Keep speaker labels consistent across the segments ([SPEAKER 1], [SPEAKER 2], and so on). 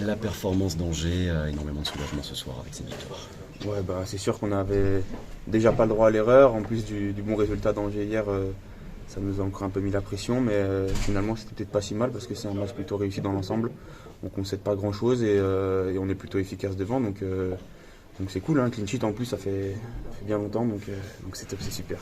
[SPEAKER 1] La performance d'Angers a énormément de soulagement ce soir avec cette victoire.
[SPEAKER 2] Ouais, c'est sûr qu'on avait déjà pas le droit à l'erreur. En plus du bon résultat d'Angers hier, ça nous a encore un peu mis la pression. Mais finalement, c'était peut-être pas si mal parce que c'est un match plutôt réussi dans l'ensemble. On ne concède pas grand-chose et on est plutôt efficace devant. Donc c'est cool, hein. Clean sheet en plus, ça fait bien longtemps. Donc c'est top, c'est super.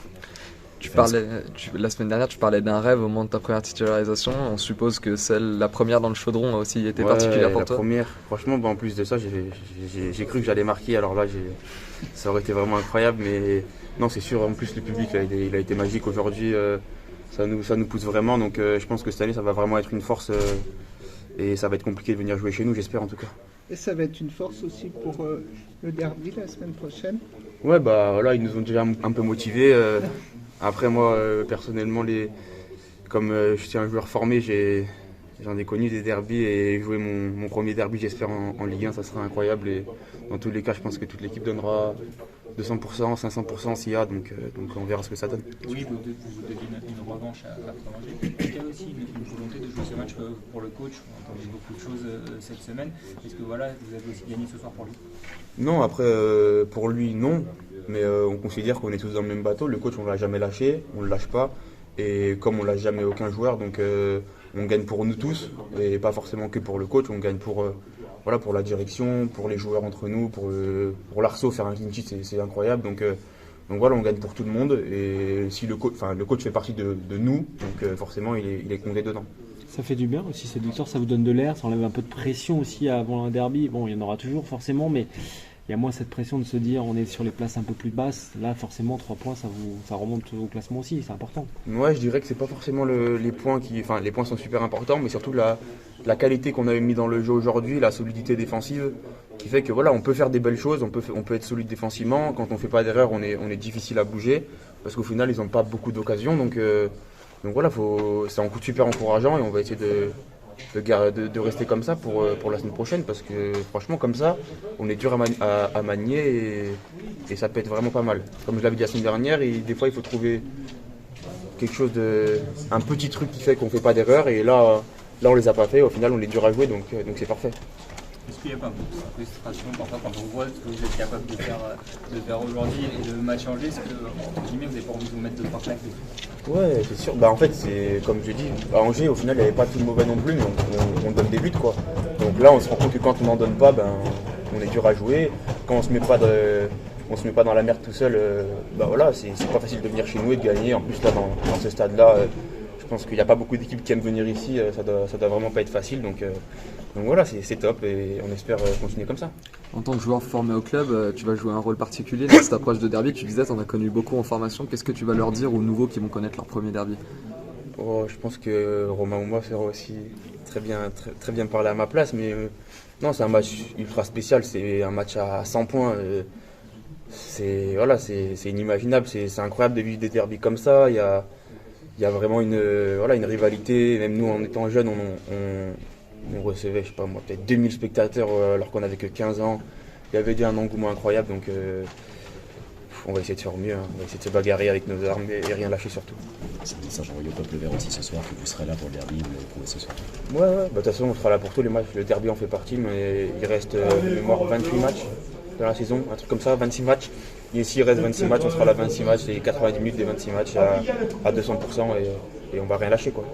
[SPEAKER 3] La semaine dernière, tu parlais d'un rêve au moment de ta première titularisation. On suppose que la première dans le chaudron a aussi été particulière pour toi.
[SPEAKER 2] La première, franchement, en plus de ça, j'ai cru que j'allais marquer. Alors là, ça aurait été vraiment incroyable. Mais non, c'est sûr, en plus, le public il a été magique aujourd'hui. Ça nous pousse vraiment. Donc je pense que cette année, ça va vraiment être une force. Et ça va être compliqué de venir jouer chez nous, j'espère en tout cas.
[SPEAKER 4] Et ça va être une force aussi pour le derby la semaine prochaine.
[SPEAKER 2] Ouais, voilà, ils nous ont déjà un peu motivés. Après moi, personnellement, comme je suis un joueur formé, j'en ai connu des derbys et jouer mon premier derby, j'espère, en Ligue 1, ça sera incroyable. Et dans tous les cas, je pense que toute l'équipe donnera 200%, 500% s'il y a, donc on verra ce que ça donne.
[SPEAKER 5] Oui, vous deviez une revanche après Angers. Est-ce qu'il y a aussi une volonté de jouer ce match pour le coach? On a entendu beaucoup de choses cette semaine. Est-ce que voilà, vous avez aussi gagné ce soir pour lui?
[SPEAKER 2] Non, après, pour lui, non. Mais on considère qu'on est tous dans le même bateau. Le coach, on ne l'a jamais lâché, on ne le lâche pas. Et comme on ne lâche jamais aucun joueur, donc on gagne pour nous tous. Et pas forcément que pour le coach, on gagne pour la direction, pour les joueurs entre nous, pour l'Arceau, faire un clean sheet, c'est incroyable. Donc voilà, on gagne pour tout le monde. Et si le coach fait partie de nous, donc forcément, il est compté dedans.
[SPEAKER 6] Ça fait du bien aussi cette victoire, ça vous donne de l'air, ça enlève un peu de pression aussi avant un derby. Bon, il y en aura toujours forcément, mais il y a moins cette pression de se dire on est sur les places un peu plus basses. Là, forcément, 3 points, ça remonte au classement aussi, c'est important.
[SPEAKER 2] Ouais, je dirais que c'est pas forcément les points les points sont super importants, mais surtout la qualité qu'on avait mis dans le jeu aujourd'hui, la solidité défensive, qui fait que voilà, on peut faire des belles choses, on peut être solide défensivement. Quand on fait pas d'erreur, on est difficile à bouger, parce qu'au final, ils n'ont pas beaucoup d'occasions. Donc voilà, c'est un coup de super encourageant et on va essayer de rester comme ça pour la semaine prochaine, parce que franchement comme ça on est dur à manier et ça peut être vraiment pas mal. Comme je l'avais dit la semaine dernière, des fois il faut trouver quelque chose un petit truc qui fait qu'on fait pas d'erreur, et là on les a pas fait, au final on est dur à jouer, donc c'est parfait.
[SPEAKER 5] Est-ce qu'il n'y a pas beaucoup de frustration parfois quand on voit ce que vous êtes capable de faire aujourd'hui et le match Angers? Est-ce que, entre guillemets, vous n'avez pas envie de vous mettre 2-3 claques?
[SPEAKER 2] Ouais, c'est sûr. En fait, c'est comme je dis, à Angers, au final, il n'y avait pas tout mauvais non plus, mais on donne des buts, quoi. Donc là, on se rend compte que quand on n'en donne pas, on est dur à jouer. Quand on se met pas dans la merde tout seul, voilà, c'est pas facile de venir chez nous et de gagner. En plus, là, dans ce stade-là, je pense qu'il n'y a pas beaucoup d'équipes qui aiment venir ici. Ça doit vraiment pas être facile. Donc voilà, c'est top et on espère continuer comme ça.
[SPEAKER 3] En tant que joueur formé au club, tu vas jouer un rôle particulier dans cette approche de derby. Tu disais, tu en as connu beaucoup en formation. Qu'est-ce que tu vas leur dire aux nouveaux qui vont connaître leur premier derby?
[SPEAKER 2] Je pense que Romain ou moi fera aussi très bien parler à ma place. Mais non, c'est un match ultra spécial. C'est un match à 100 points. C'est inimaginable. C'est incroyable de vivre des derbys comme ça. Il y a vraiment une rivalité. Même nous, en étant jeunes, on recevait, je sais pas moi, peut-être 2000 spectateurs alors qu'on n'avait que 15 ans. Il y avait déjà un engouement incroyable, donc on va essayer de faire mieux, hein. On va essayer de se bagarrer avec nos armes et rien lâcher surtout.
[SPEAKER 1] C'est un message envoyé au peuple vert aussi ce soir, que vous serez là pour le derby, vous l'avez prouvé ce soir.
[SPEAKER 2] Ouais, de toute façon on sera là pour tous les matchs. Le derby en fait partie, mais il reste de mémoire 28 matchs dans la saison, un truc comme ça, 26 matchs. Et s'il reste 26 matchs, on sera là 26 matchs, et 90 minutes des 26 matchs à 200%, et on va rien lâcher, quoi.